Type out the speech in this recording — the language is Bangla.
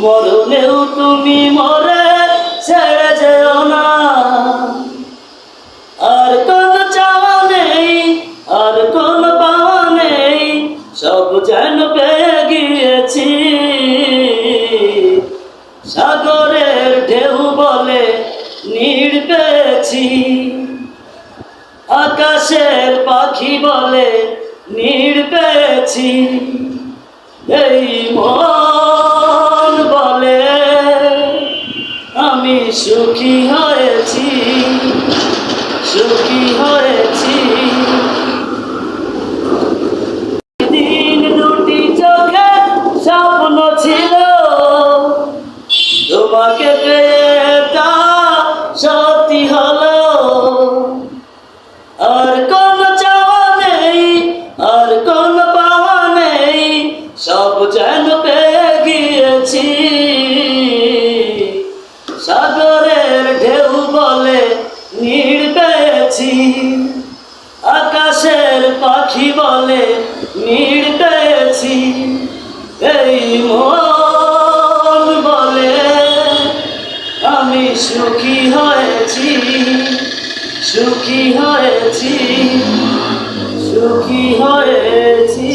মরণেও তুমি মরে ছেড়ে যেও না। আর কোন চাওয়া নেই, আর কোন পাওয়া নেই, সব যেন পেয়ে গিয়েছি। সাগরের ঢেউ বলে নীড় পেয়েছি, আকাশের পাখি বলে নীড় পেয়েছি। এই মন বলে আমি সুখী হয়েছি, সুখী হয়েছি। দিন দুটি চোখে স্বপ্ন ছিল, তোমাকে পেয়ে তা সত্যি হলো। আর কোন চাওয়া নেই, আর কোন পাওয়া নেই, সব যেন পেয়ে গিয়েছি। সাগরের ঢেউ বলে নীড় পেয়েছি, আকাশের পাখি বলে নীড় পেয়েছি। এই মন বলে আমি সুখী হয়েছি, সুখী হয়েছি, সুখী হয়েছি।